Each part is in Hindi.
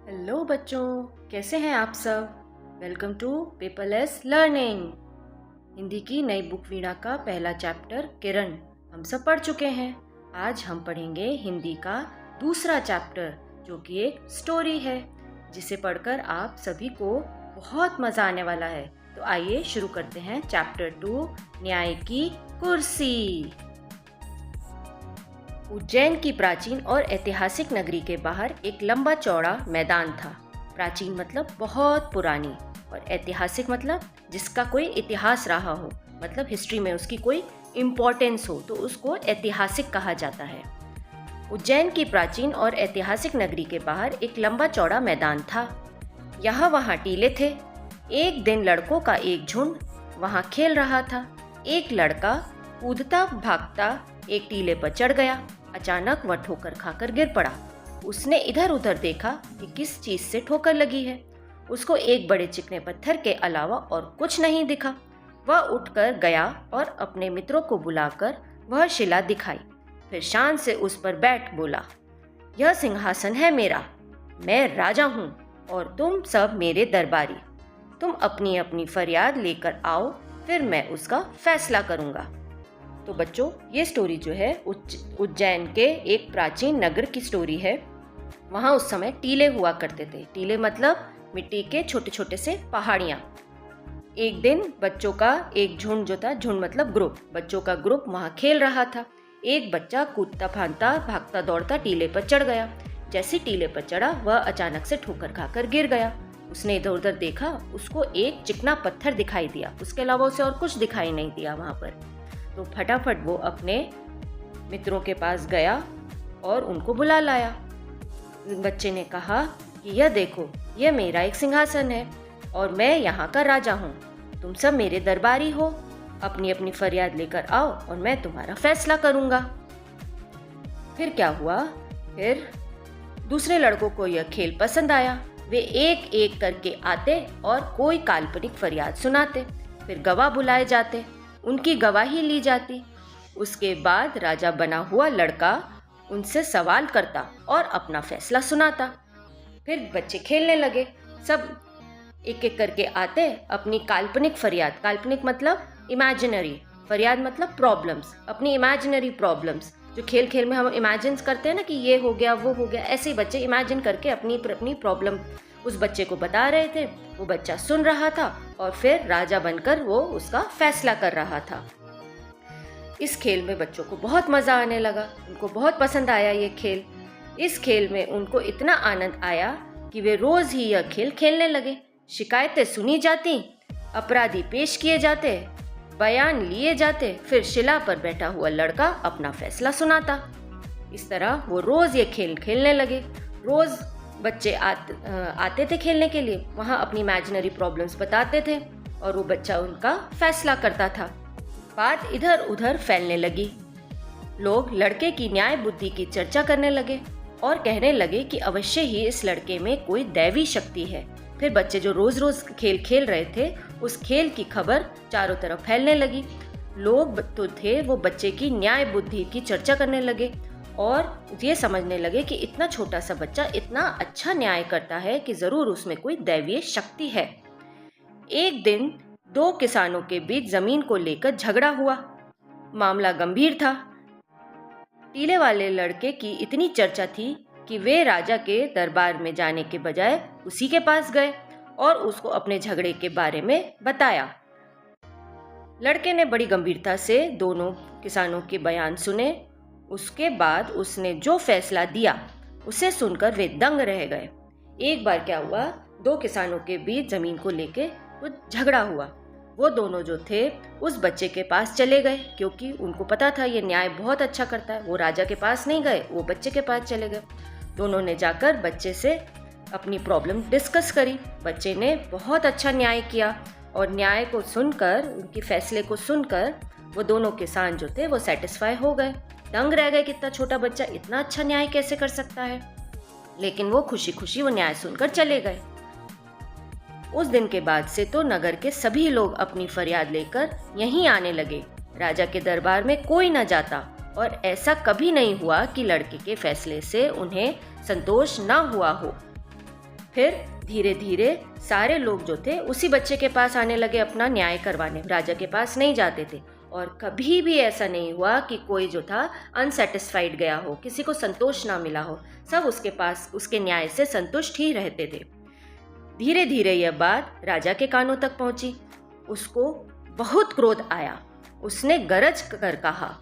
हेलो बच्चों, कैसे हैं आप सब। Welcome to paperless learning. Hindi की नई बुक वीणा का पहला चैप्टर किरण हम सब पढ़ चुके हैं। आज हम पढ़ेंगे हिंदी का दूसरा चैप्टर जो कि एक स्टोरी है, जिसे पढ़कर आप सभी को बहुत मज़ा आने वाला है। तो आइए शुरू करते हैं चैप्टर 2, न्याय की कुर्सी। उज्जैन की प्राचीन और ऐतिहासिक नगरी के बाहर एक लंबा चौड़ा मैदान था। प्राचीन मतलब बहुत पुरानी, और ऐतिहासिक मतलब जिसका कोई इतिहास रहा हो, मतलब हिस्ट्री में उसकी कोई इम्पोर्टेंस हो, तो उसको ऐतिहासिक कहा जाता है। उज्जैन की प्राचीन और ऐतिहासिक नगरी के बाहर एक लंबा चौड़ा मैदान था। यहाँ वहाँ टीले थे। एक दिन लड़कों का एक झुंड वहाँ खेल रहा था। एक लड़का कूदता भागता एक टीले पर चढ़ गया। अचानक वह ठोकर खाकर गिर पड़ा। उसने इधर उधर देखा कि किस चीज से ठोकर लगी है। उसको एक बड़े चिकने पत्थर के अलावा और कुछ नहीं दिखा। वह उठकर गया और अपने मित्रों को बुलाकर वह शिला दिखाई। फिर शान से उस पर बैठ बोला, यह सिंहासन है मेरा, मैं राजा हूँ और तुम सब मेरे दरबारी। तुम अपनी अपनी फरियाद लेकर आओ, फिर मैं उसका फैसला करूँगा। तो बच्चों, ये स्टोरी जो है उज्जैन के एक प्राचीन नगर की स्टोरी है। वहाँ उस समय टीले हुआ करते थे। टीले मतलब मिट्टी के छोटे छोटे से पहाड़ियाँ। एक दिन बच्चों का एक झुंड जो था, झुंड मतलब ग्रुप, बच्चों का ग्रुप वहाँ खेल रहा था। एक बच्चा कूदता फांदता भागता दौड़ता टीले पर चढ़ गया। जैसे टीले पर चढ़ा, वह अचानक से ठोकर खाकर गिर गया। उसने इधर उधर देखा, उसको एक चिकना पत्थर दिखाई दिया। उसके अलावा उसे और कुछ दिखाई नहीं दिया वहाँ पर। तो फटाफट वो अपने मित्रों के पास गया और उनको बुला लाया। बच्चे ने कहा कि यह देखो, यह मेरा एक सिंहासन है और मैं यहाँ का राजा हूँ। तुम सब मेरे दरबारी हो। अपनी अपनी फरियाद लेकर आओ और मैं तुम्हारा फैसला करूँगा। फिर क्या हुआ? फिर दूसरे लड़कों को यह खेल पसंद आया। वे एक एक करके आते और कोई काल्पनिक फरियाद सुनाते। फिर गवाह बुलाए जाते, उनकी गवाही ली जाती। उसके बाद राजा बना हुआ लड़का उनसे सवाल करता और अपना फैसला सुनाता। फिर बच्चे खेलने लगे। सब एक एक करके आते, अपनी काल्पनिक फरियाद, काल्पनिक मतलब इमेजिनरी, फरियाद मतलब प्रॉब्लम्स, अपनी इमेजिनरी प्रॉब्लम्स जो खेल खेल में हम इमेजिन करते हैं ना कि ये हो गया वो हो गया, ऐसे ही बच्चे इमेजिन करके अपनी अपनी प्रॉब्लम उस बच्चे को बता रहे थे। वो बच्चा सुन रहा था और फिर राजा बनकर वो उसका फैसला कर रहा था। इस खेल में बच्चों को बहुत मज़ा आने लगा। उनको बहुत पसंद आया ये खेल। इस खेल में उनको इतना आनंद आया कि वे रोज़ ही यह खेल खेलने लगे। शिकायतें सुनी जाती, अपराधी पेश किए जाते, बयान लिए जाते, फिर शिला पर बैठा हुआ लड़का अपना फैसला सुनाता। इस तरह वो रोज़ ये खेल खेलने लगे। रोज़ बच्चे आते थे खेलने के लिए, वहाँ अपनी इमेजिनरी प्रॉब्लम्स बताते थे और वो बच्चा उनका फैसला करता था। बात इधर उधर फैलने लगी। लोग लड़के की न्याय बुद्धि की चर्चा करने लगे और कहने लगे कि अवश्य ही इस लड़के में कोई दैवी शक्ति है। फिर बच्चे जो रोज रोज खेल खेल रहे थे, उस खेल की खबर चारों तरफ फैलने लगी। लोग तो थे वो बच्चे की न्याय बुद्धि की चर्चा करने लगे और ये समझने लगे कि इतना छोटा सा बच्चा इतना अच्छा न्याय करता है कि जरूर उसमें कोई दैवीय शक्ति है। एक दिन दो किसानों के बीच जमीन को लेकर झगड़ा हुआ। मामला गंभीर था। टीले वाले लड़के की इतनी चर्चा थी कि वे राजा के दरबार में जाने के बजाय उसी के पास गए और उसको अपने झगड़े के बारे में बताया। लड़के ने बड़ी गंभीरता से दोनों किसानों के बयान सुने। उसके बाद उसने जो फैसला दिया उसे सुनकर वे दंग रह गए। एक बार क्या हुआ, दो किसानों के बीच जमीन को लेके कुछ झगड़ा हुआ। वो दोनों जो थे उस बच्चे के पास चले गए, क्योंकि उनको पता था ये न्याय बहुत अच्छा करता है। वो राजा के पास नहीं गए, वो बच्चे के पास चले गए। दोनों ने जाकर बच्चे से अपनी प्रॉब्लम डिस्कस करी। बच्चे ने बहुत अच्छा न्याय किया और न्याय को सुनकर, उनके फैसले को सुनकर वो दोनों किसान जो थे वो सेटिस्फाई हो गए, दंग रह गए कि इतना छोटा बच्चा इतना अच्छा न्याय कैसे कर सकता है। लेकिन वो खुशी खुशी वो न्याय सुनकर चले गए। उस दिन के बाद से तो नगर के सभी लोग अपनी फरियाद लेकर यहीं आने लगे। राजा के दरबार में कोई न जाता और ऐसा कभी नहीं हुआ कि लड़के के फैसले से उन्हें संतोष न हुआ हो। फिर धीरे धीरे सारे लोग जो थे उसी बच्चे के पास आने लगे अपना न्याय करवाने, राजा के पास नहीं जाते थे। और कभी भी ऐसा नहीं हुआ कि कोई जो था अनसेटिस्फाइड गया हो, किसी को संतोष ना मिला हो, सब उसके पास उसके न्याय से संतुष्ट ही रहते थे। धीरे धीरे यह बात राजा के कानों तक पहुंची। उसको बहुत क्रोध आया। उसने गरज कर कहा,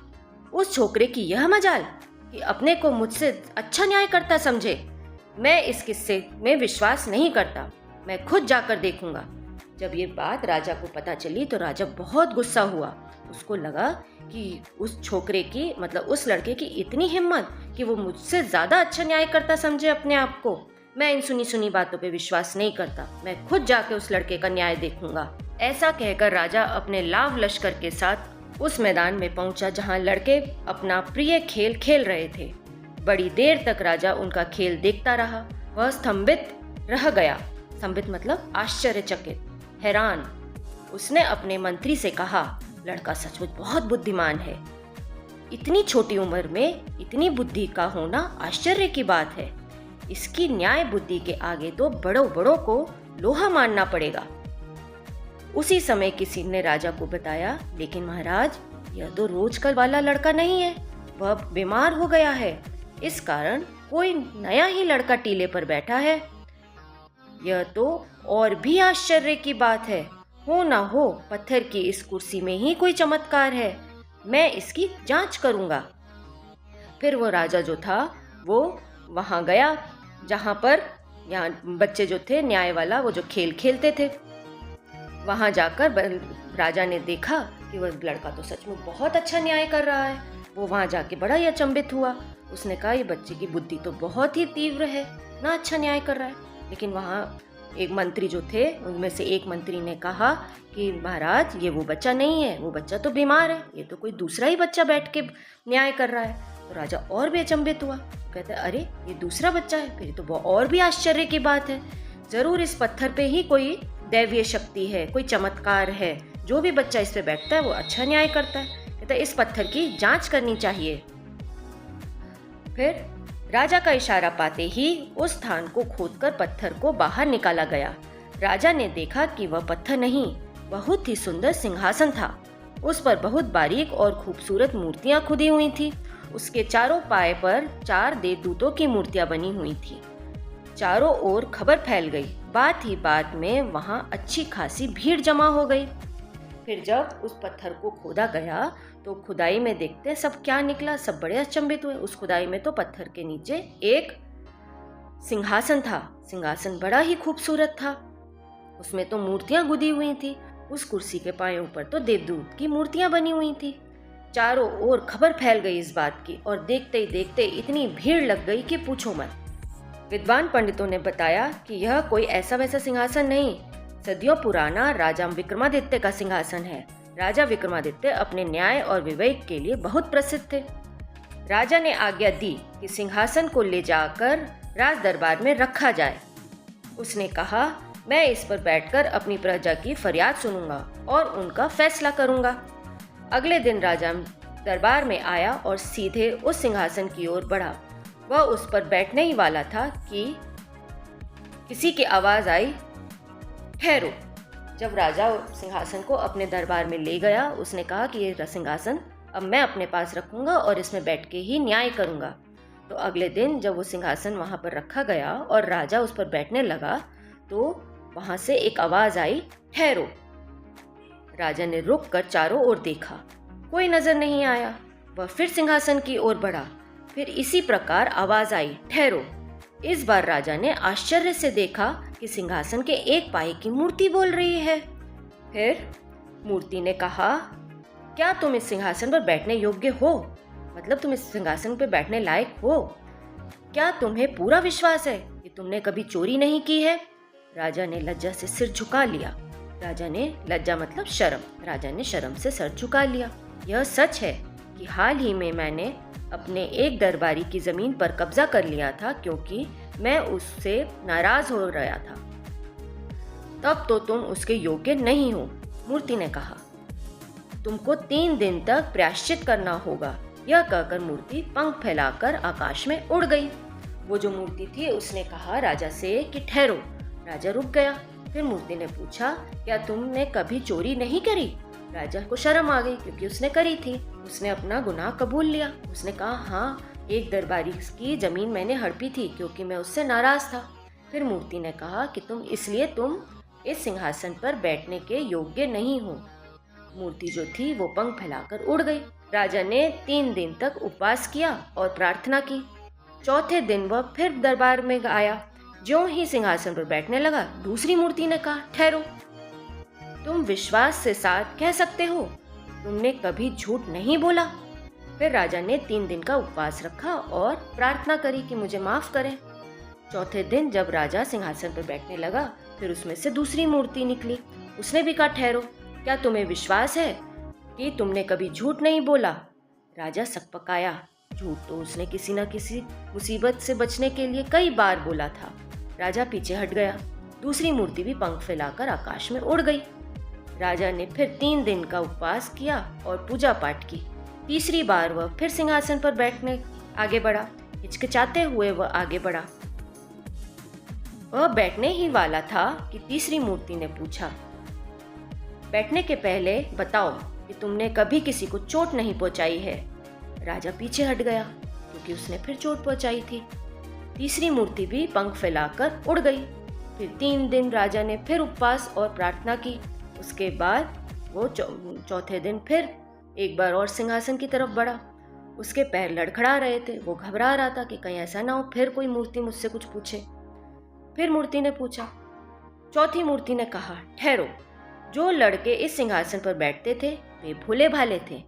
उस छोकरे की यह मजाल कि अपने को मुझसे अच्छा न्याय करता समझे। मैं इस किस्से में विश्वास नहीं करता, मैं खुद जाकर देखूंगा। जब ये बात राजा को पता चली तो राजा बहुत गुस्सा हुआ। उसको लगा कि उस छोकरे की मतलब उस लड़के की इतनी हिम्मत कि वो मुझसे ज़्यादा अच्छा न्याय करता समझे अपने आप को। मैं इन सुनी सुनी बातों पे विश्वास नहीं करता, मैं खुद जाके उस लड़के का न्याय देखूंगा। ऐसा कहकर राजा अपने लाव लश्कर के साथ उस मैदान में पहुंचा जहां लड़के अपना प्रिय खेल खेल रहे थे। बड़ी देर तक राजा उनका खेल देखता रहा। वह स्तंभित रह गया। स्तंभित मतलब आश्चर्यचकित, हैरान। उसने अपने मंत्री से कहा, लड़का सचमुच बहुत बुद्धिमान है। इतनी छोटी उम्र में इतनी बुद्धि का होना आश्चर्य की बात है। इसकी न्याय बुद्धि के आगे तो बड़ों बड़ों को लोहा मानना पड़ेगा। उसी समय किसी ने राजा को बताया, लेकिन महाराज, यह तो रोजकल वाला लड़का नहीं है, वह बीमार हो गया है। इस कारण कोई नया ही लड़का टीले पर बैठा है। यह तो और भी आश्चर्य की बात है। हो ना हो पत्थर की इस कुर्सी में ही कोई चमत्कार है। मैं इसकी जांच करूंगा। फिर वो राजा जो था वो वहां गया जहां पर यहाँ बच्चे जो थे न्याय वाला वो जो खेल खेलते थे। वहां जाकर राजा ने देखा कि वह लड़का तो सच में बहुत अच्छा न्याय कर रहा है। वो वहां जाके बड़ा ही अचंभित हुआ। उसने कहा, ये बच्चे की बुद्धि तो बहुत ही तीव्र है, ना अच्छा न्याय कर रहा है। लेकिन वहां एक मंत्री जो थे उनमें से एक मंत्री ने कहा कि महाराज, ये वो बच्चा नहीं है, वो बच्चा तो बीमार है, ये तो कोई दूसरा ही बच्चा बैठ के न्याय कर रहा है। तो राजा और भी अचंभित हुआ। कहता है, अरे ये दूसरा बच्चा है, फिर तो वो और भी आश्चर्य की बात है। जरूर इस पत्थर पे ही कोई दैवीय शक्ति है, कोई चमत्कार है। जो भी बच्चा इस पे बैठता है वो अच्छा न्याय करता है। कहता है, इस पत्थर की जांच करनी चाहिए। फिर राजा का इशारा पाते ही उस स्थान को खोदकर पत्थर को बाहर निकाला गया। राजा ने देखा कि वह पत्थर नहीं, बहुत ही सुंदर सिंहासन था। उस पर बहुत बारीक और खूबसूरत मूर्तियां खुदी हुई थी। उसके चारों पाए पर 4 देवदूतों की मूर्तियां बनी हुई थी। चारों ओर खबर फैल गई। बात ही बात में वहां अच्छी खासी भीड़ जमा हो गई। फिर जब उस पत्थर को खोदा गया तो खुदाई में देखते सब क्या निकला। सब बड़े अचंभित हुए। उस खुदाई में तो पत्थर के नीचे एक सिंहासन था। सिंहासन बड़ा ही खूबसूरत था। उसमें तो मूर्तियां गुदी हुई थी। उस कुर्सी के पायों पर तो देवदूत की मूर्तियां बनी हुई थी। चारों ओर खबर फैल गई इस बात की, और देखते ही देखते इतनी भीड़ लग गई कि पूछो मत। विद्वान पंडितों ने बताया कि यह कोई ऐसा वैसा सिंहासन नहीं, सदियों पुराना राजा विक्रमादित्य का सिंहासन है। राजा विक्रमादित्य अपने न्याय और विवेक के लिए बहुत प्रसिद्ध थे। राजा ने आज्ञा दी कि सिंहासन को ले जाकर राज दरबार में रखा जाए। उसने कहा, मैं इस पर बैठकर अपनी प्रजा की फरियाद सुनूंगा और उनका फैसला करूंगा। अगले दिन राजा दरबार में आया और सीधे उस सिंहासन की ओर बढ़ा। वह उस पर बैठने ही वाला था कि किसी की आवाज आई, ठहरो। जब राजा सिंहासन को अपने दरबार में ले गया, उसने कहा कि ये सिंहासन अब मैं अपने पास रखूंगा और इसमें बैठ के ही न्याय करूंगा। तो अगले दिन जब वो सिंहासन वहां पर रखा गया और राजा उस पर बैठने लगा तो वहां से एक आवाज आई, ठहरो। राजा ने रुक कर चारों ओर देखा, कोई नजर नहीं आया। वह फिर सिंहासन की ओर बढ़ा। फिर इसी प्रकार आवाज आई, ठहरो। इस बार राजा ने आश्चर्य से देखा कि सिंहासन के एक पाए की मूर्ति बोल रही है। फिर मूर्ति ने कहा, क्या तुम इस सिंहासन पर बैठने योग्य हो? मतलब तुम इस सिंहासन पर बैठने लायक हो? क्या तुम्हें पूरा विश्वास है कि तुमने कभी चोरी नहीं की है? राजा ने लज्जा से सिर झुका लिया। राजा ने, लज्जा मतलब शर्म, राजा ने शर्म से सर झुका लिया। यह सच है कि हाल ही में मैंने अपने एक दरबारी की जमीन पर कब्जा कर लिया था, क्योंकि मैं उससे नाराज हो रहा था। तब तो तुम उसके योग्य नहीं हो। मूर्ति ने कहा, तुमको 3 दिन तक प्रायश्चित करना होगा। यह कहकर मूर्ति पंख फैलाकर आकाश में उड़ गई। वो जो मूर्ति थी उसने कहा राजा से कि ठहरो। राजा रुक गया। फिर मूर्ति ने पूछा, क्या तुमने कभी चोरी नहीं करी? राजा को शर्म आ गई क्योंकि उसने करी थी। उसने अपना गुनाह कबूल लिया। उसने कहा, हाँ, एक दरबारी की जमीन मैंने हड़पी थी क्योंकि मैं उससे नाराज था। फिर मूर्ति ने कहा कि तुम इस सिंहासन पर बैठने के योग्य नहीं हो। मूर्ति जो थी वो पंख फैलाकर उड़ गई। राजा ने 3 दिन तक उपवास किया और प्रार्थना की। चौथे दिन वह फिर दरबार में आया। ज्यों ही सिंहासन पर बैठने लगा, दूसरी मूर्ति ने कहा, ठहरो, तुम विश्वास से साथ कह सकते हो, तुमने कभी झूठ नहीं बोला। फिर राजा ने 3 दिन का उपवास रखा और प्रार्थना करी कि मुझे माफ करें। चौथे दिन जब राजा सिंहासन पर बैठने लगा, फिर उसमें से दूसरी मूर्ति निकली। उसने भी कहा, ठहरो, क्या तुम्हें विश्वास है कि तुमने कभी झूठ नहीं बोला? राजा सकपकाया। झूठ तो उसने किसी न किसी मुसीबत से बचने के लिए कई बार बोला था। राजा पीछे हट गया। दूसरी मूर्ति भी पंख फैलाकर आकाश में उड़ गई। राजा ने फिर 3 दिन का उपवास किया और पूजा पाठ की। तीसरी बार वह फिर सिंहासन पर बैठने आगे बढ़ा। हिचकिचाते हुए वह आगे बढ़ा। वह बैठने ही वाला था कि तीसरी मूर्ति ने पूछा, बैठने के पहले बताओ कि तुमने कभी किसी को चोट नहीं पहुंचाई है? राजा पीछे हट गया क्योंकि उसने फिर चोट पहुंचाई थी। तीसरी मूर्ति भी पंख फैलाकर उड़ गई। फिर 3 दिन राजा ने फिर उपवास और प्रार्थना की। उसके बाद वो चौथे दिन फिर एक बार और सिंहासन की तरफ बढ़ा। उसके पैर लड़खड़ा रहे थे। वो घबरा रहा था कि कहीं ऐसा ना हो फिर कोई मूर्ति मुझसे कुछ पूछे। फिर मूर्ति ने पूछा। चौथी मूर्ति ने कहा, ठहरो, जो लड़के इस सिंहासन पर बैठते थे वे भोले भाले थे।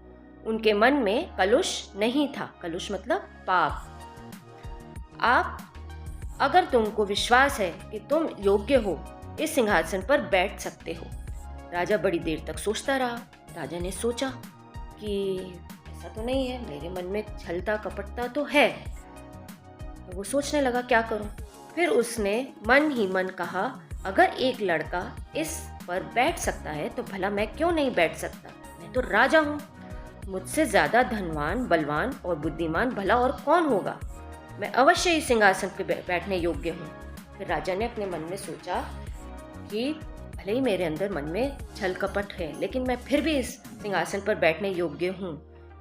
उनके मन में कलुष नहीं था। कलुष मतलब पाप। अगर तुमको विश्वास है कि तुम योग्य हो, इस सिंहासन पर बैठ सकते हो। राजा बड़ी देर तक सोचता रहा। राजा ने सोचा कि ऐसा तो नहीं है, मेरे मन में छलता कपटता तो है। तो वो सोचने लगा, क्या करूं? फिर उसने मन ही मन कहा, अगर एक लड़का इस पर बैठ सकता है तो भला मैं क्यों नहीं बैठ सकता? मैं तो राजा हूँ। मुझसे ज्यादा धनवान, बलवान और बुद्धिमान भला और कौन होगा? मैं अवश्य इस सिंहासन पर बैठने योग्य हूँ। फिर राजा ने अपने मन में सोचा कि भले ही मेरे अंदर मन में छल कपट है, लेकिन मैं फिर भी इस सिंहासन पर बैठने योग्य हूँ।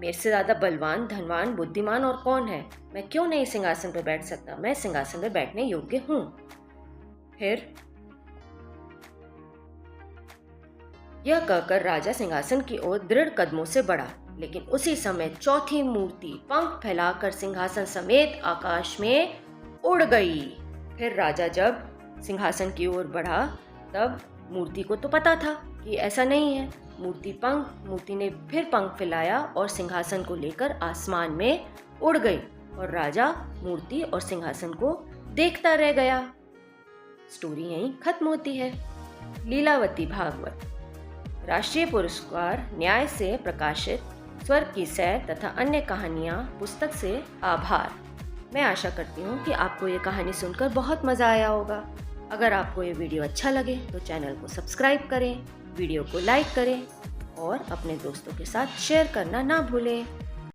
मेरे से ज्यादा बलवान, धनवान, बुद्धिमान और कौन है? मैं क्यों नहीं सिंहासन पर बैठ सकता? मैं सिंहासन पर बैठने योग्य हूँ। फिर यह कहकर राजा सिंहासन की ओर दृढ़ कदमों से बढ़ा। लेकिन उसी समय चौथी मूर्ति पंख फैलाकर सिंहासन समेत आकाश में उड़ गई। फिर राजा जब सिंहासन की ओर बढ़ा, तब मूर्ति को तो पता था कि ऐसा नहीं है। मूर्ति ने फिर पंख फैलाया और सिंहासन को लेकर आसमान में उड़ गई और राजा मूर्ति और सिंहासन को देखता रह गया। स्टोरी यहीं खत्म होती है। लीलावती भागवत राष्ट्रीय पुरस्कार न्याय से प्रकाशित स्वर्ग की सैर तथा अन्य कहानियाँ पुस्तक से आभार। मैं आशा करती हूँ कि आपको ये कहानी सुनकर बहुत मज़ा आया होगा। अगर आपको ये वीडियो अच्छा लगे तो चैनल को सब्सक्राइब करें, वीडियो को लाइक करें और अपने दोस्तों के साथ शेयर करना ना भूलें।